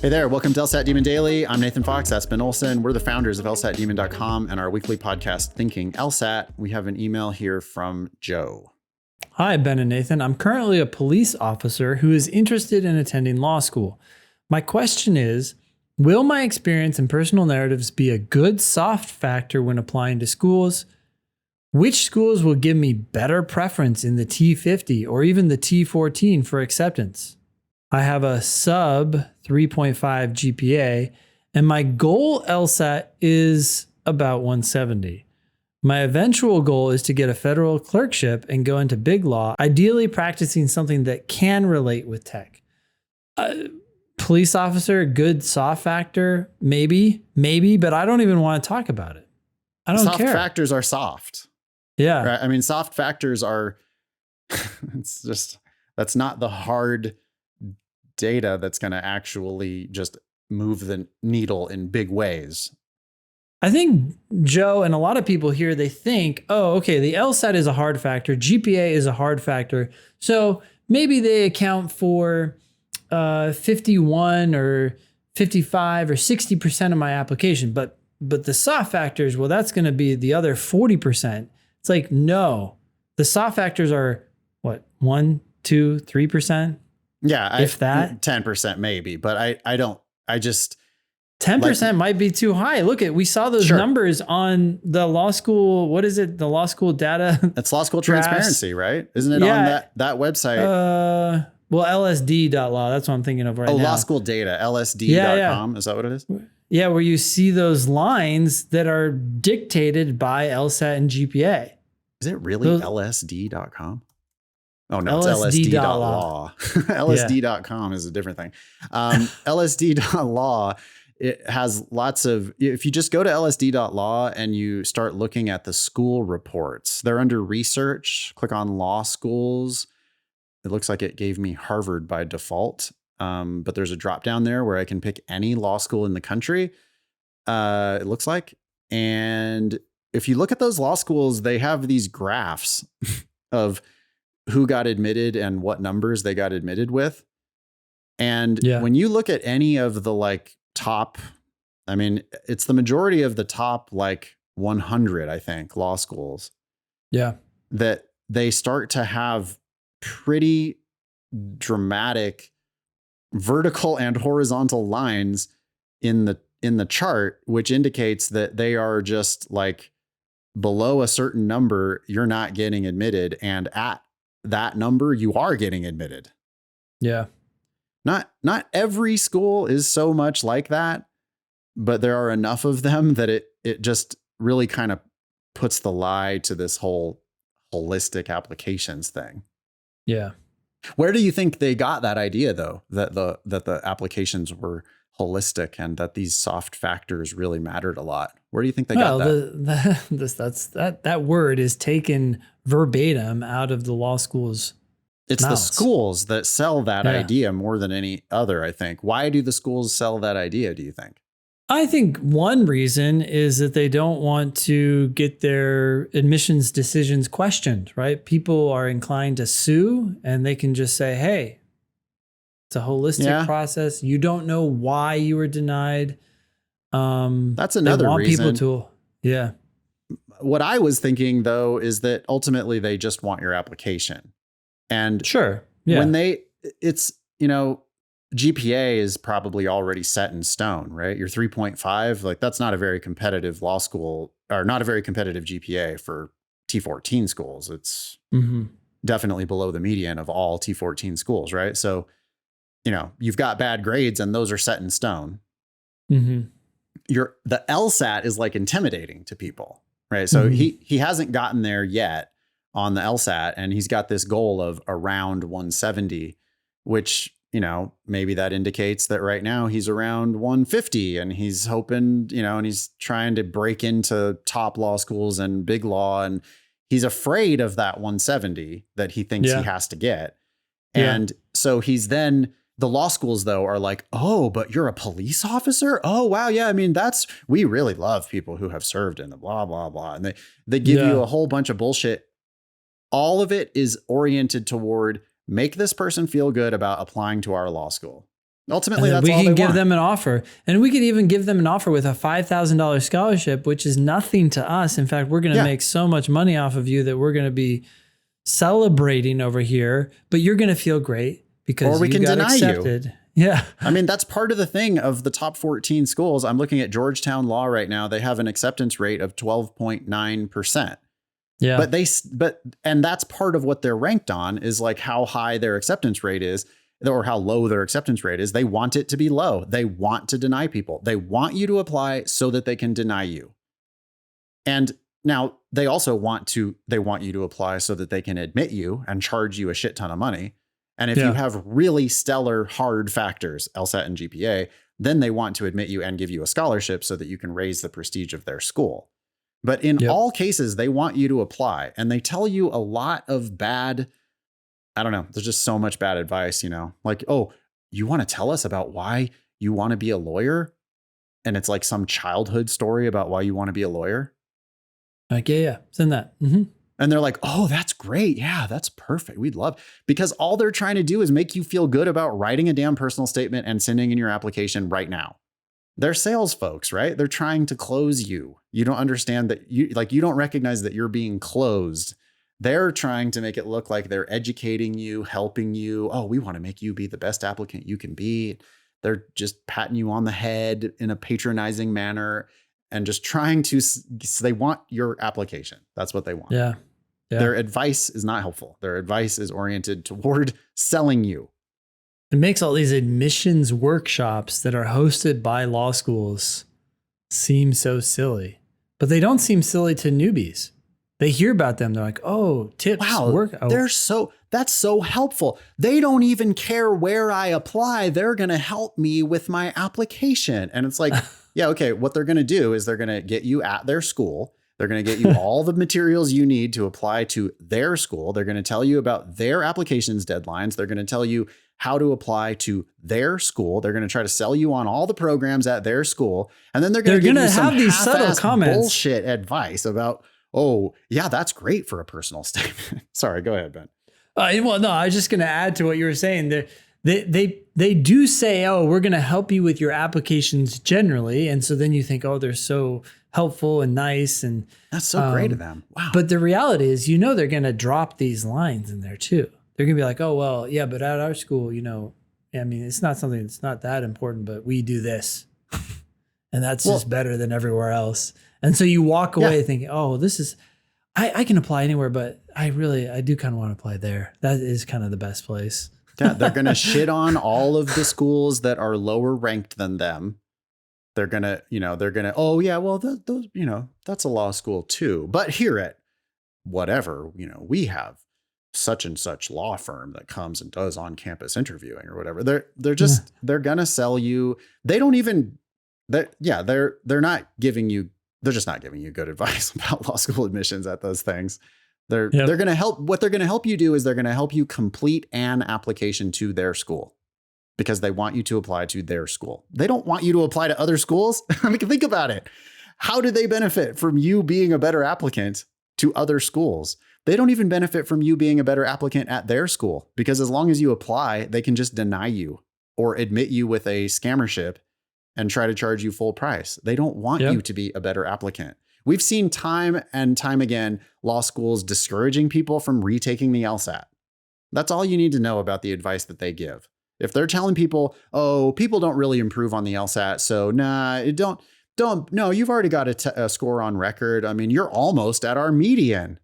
Hey there, welcome to LSAT Demon Daily. I'm Nathan Fox, that's Ben Olson. We're the founders of LSATdemon.com and our weekly podcast, Thinking LSAT. We have an email here from Joe. Hi, Ben and Nathan. I'm currently a police officer who is interested in attending law school. My question is, will my experience and personal narratives be a good soft factor when applying to schools? Which schools will give me better preference in the T50 or even the T14 for acceptance? I have a sub 3.5 GPA, and my goal LSAT is about 170. My eventual goal is to get a federal clerkship and go into big law, ideally practicing something that can relate with tech. Police officer, good soft factor, maybe, but I don't even want to talk about it. I don't care. Soft factors are soft. Yeah. Right? I mean, soft factors are, it's just, that's not the hard data that's going to actually just move the needle in big ways. I think Joe and a lot of people here, they think, oh, okay, the LSAT is a hard factor. GPA is a hard factor. So maybe they account for 51 or 55 or 60% of my application. But the soft factors, well, that's going to be the other 40%. It's like, no, the soft factors are what, 1, 2, 3%? Yeah. If that 10% maybe, but I just 10% might be too high. Look we saw those numbers on the law school. What is it? The law school data. That's law school transparency, right? Isn't it on that website? Well, LSD.law. That's what I'm thinking of right now. Oh, law school data, LSD.com. Yeah. Is that what it is? Yeah. Where you see those lines that are dictated by LSAT and GPA. Is it really LSD.com? Oh, no, it's LSD.law. LSD.com is a different thing. LSD.law, it has lots of, if you just go to LSD.law and you start looking at the school reports, they're under research, click on law schools. It looks like it gave me Harvard by default. But there's a drop down there where I can pick any law school in the country. It looks like. And if you look at those law schools, they have these graphs of who got admitted and what numbers they got admitted with. And when you look at any of the top, I mean, it's the majority of the top 100, I think, law schools. Yeah. That they start to have pretty dramatic vertical and horizontal lines in the chart, which indicates that they are just below a certain number, you're not getting admitted. And at that number, you are getting admitted. Yeah. Not every school is so much like that, but there are enough of them that it just really kind of puts the lie to this whole holistic applications thing. Yeah. Where do you think they got that idea though, that the applications were holistic and that these soft factors really mattered a lot? Where do you think they got that? That word is taken verbatim out of the law schools. It's mouths. The schools that sell that idea more than any other, I think. Why do the schools sell that idea, do you think? I think one reason is that they don't want to get their admissions decisions questioned, right? People are inclined to sue and they can just say, hey, it's a holistic process. You don't know why you were denied. That's another reason. What I was thinking though, is that ultimately they just want your application. And when GPA is probably already set in stone, right? Your 3.5, that's not a very competitive law school or not a very competitive GPA for T14 schools. It's definitely below the median of all T14 schools, right? So, you've got bad grades and those are set in stone. The LSAT is intimidating to people, right? So he hasn't gotten there yet on the LSAT, and he's got this goal of around 170, which, maybe that indicates that right now he's around 150 and he's hoping, and he's trying to break into top law schools and big law. And he's afraid of that 170 that he thinks he has to get. And so the law schools though are like, oh, but you're a police officer? Oh, wow. Yeah. I mean, we really love people who have served in the blah, blah, blah. And they give you a whole bunch of bullshit. All of it is oriented toward make this person feel good about applying to our law school. Ultimately, And then that's we all they can give want. them an offer. And we could even give them an offer with a $5,000 scholarship, which is nothing to us. In fact, we're going to Yeah. make so much money off of you that we're going to be celebrating over here, but you're going to feel great Or because we you can got deny you. accepted. Yeah. I mean, that's part of the thing of the top 14 schools. I'm looking at Georgetown Law right now. They have an acceptance rate of 12.9%. Yeah. And that's part of what they're ranked on, is like how high their acceptance rate is, or how low their acceptance rate is. They want it to be low. They want to deny people. They want you to apply so that they can deny you. And now they also want you to apply so that they can admit you and charge you a shit ton of money. And if you have really stellar hard factors, LSAT and GPA, then they want to admit you and give you a scholarship so that you can raise the prestige of their school. But in all cases, they want you to apply, and they tell you a lot of bad, I don't know, there's just so much bad advice, like, oh, you want to tell us about why you want to be a lawyer? And it's like some childhood story about why you want to be a lawyer. Like, yeah. Send that. Mm-hmm. And they're like, oh, that's great. Yeah, that's perfect. We'd love, because all they're trying to do is make you feel good about writing a damn personal statement and sending in your application right now. They're sales folks, right? They're trying to close you. You don't understand that you don't recognize that you're being closed. They're trying to make it look like they're educating you, helping you. Oh, we want to make you be the best applicant you can be. They're just patting you on the head in a patronizing manner and just trying to, they want your application. That's what they want. Yeah. Their advice is not helpful. Their advice is oriented toward selling you. It makes all these admissions workshops that are hosted by law schools seem so silly, but they don't seem silly to newbies. They hear about them. They're like, oh, tips. Wow, that's so helpful. They don't even care where I apply. They're going to help me with my application. And it's like, yeah, okay. What they're going to do is they're going to get you at their school. They're going to get you all the materials you need to apply to their school. They're going to tell you about their applications deadlines. They're going to tell you how to apply to their school. They're going to try to sell you on all the programs at their school. And then they're going to give you some have these subtle comments, bullshit advice about, oh, yeah, that's great for a personal statement. Sorry, go ahead, Ben. Well, no, I was just going to add to what you were saying. They do say, oh, we're going to help you with your applications generally. And so then you think, oh, they're so helpful and nice. And that's so great of them. Wow. But the reality is, they're going to drop these lines in there too. They're going to be like, oh, well, yeah, but at our school, I mean, it's not something that's not that important, but we do this. And that's just better than everywhere else. And so you walk away thinking, oh, this is, I can apply anywhere, but I do kind of want to apply there. That is kind of the best place. Yeah, they're going to shit on all of the schools that are lower ranked than them. They're going to, oh yeah, well, those, that's a law school too. But here at whatever, we have such and such law firm that comes and does on-campus interviewing or whatever. They're going to sell you. They don't even, they're not giving you, they're just not giving you good advice about law school admissions at those things. They're going to help. What they're going to help you do is they're going to help you complete an application to their school because they want you to apply to their school. They don't want you to apply to other schools. I mean, think about it. How do they benefit from you being a better applicant to other schools? They don't even benefit from you being a better applicant at their school, because as long as you apply, they can just deny you or admit you with a scammership and try to charge you full price. They don't want you to be a better applicant. We've seen time and time again law schools discouraging people from retaking the LSAT. That's all you need to know about the advice that they give. If they're telling people, oh, people don't really improve on the LSAT, so no, you've already got a score on record. I mean, you're almost at our median.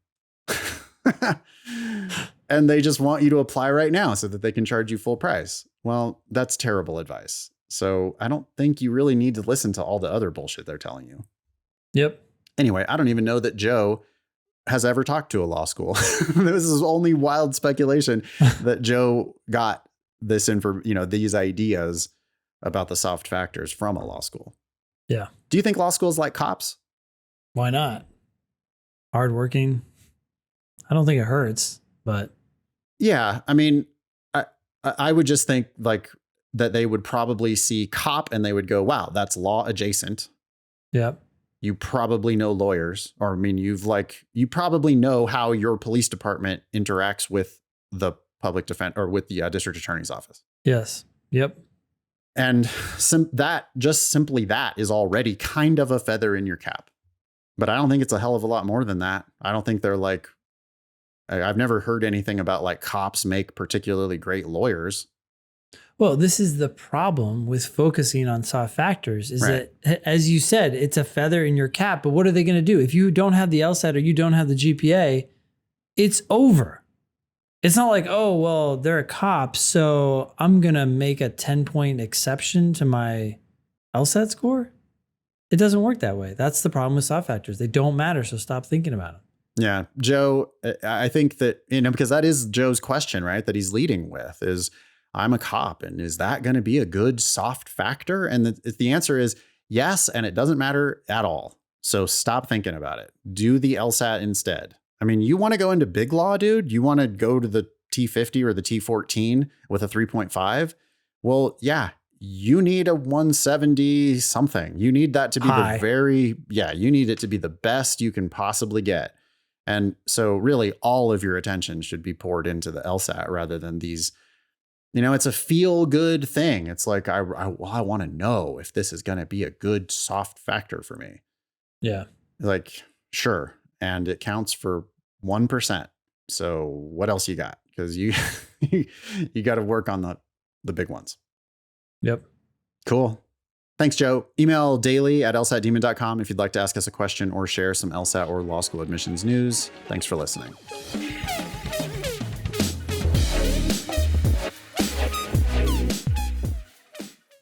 And they just want you to apply right now so that they can charge you full price. Well, that's terrible advice. So I don't think you really need to listen to all the other bullshit they're telling you. Yep. Anyway, I don't even know that Joe has ever talked to a law school. This is only wild speculation that Joe got this these ideas about the soft factors from a law school. Yeah. Do you think law schools like cops? Why not? Hardworking. I don't think it hurts, but yeah, I mean, I would just think like that they would probably see cop and they would go, wow, that's law adjacent. Yep. You probably know lawyers, or I mean, you probably know how your police department interacts with the public defense or with the district attorney's office. Yes. Yep. And simply that is already kind of a feather in your cap. But I don't think it's a hell of a lot more than that. I don't think they're like, I've never heard anything about like cops make particularly great lawyers. Well, this is the problem with focusing on soft factors is Right. that, as you said, it's a feather in your cap. But what are they going to do? If you don't have the LSAT or you don't have the GPA, it's over. It's not like, oh, well, they're a cop, so I'm going to make a 10-point exception to my LSAT score. It doesn't work that way. That's the problem with soft factors. They don't matter, so stop thinking about them. Yeah. Joe, I think that, because that is Joe's question, right? That he's leading with is, I'm a cop. And is that going to be a good soft factor? And the answer is yes. And it doesn't matter at all. So stop thinking about it. Do the LSAT instead. I mean, you want to go into big law, dude? You want to go to the T50 or the T14 with a 3.5? Well, yeah, you need a 170 something. You need that to be you need it to be the best you can possibly get. And so really all of your attention should be poured into the LSAT rather than these, it's a feel good thing. It's like, I want to know if this is going to be a good soft factor for me. Yeah. Like, sure. And it counts for 1%. So what else you got? Because you got to work on the big ones. Yep. Cool. Thanks, Joe. Email daily@lsatdemon.com if you'd like to ask us a question or share some LSAT or law school admissions news. Thanks for listening.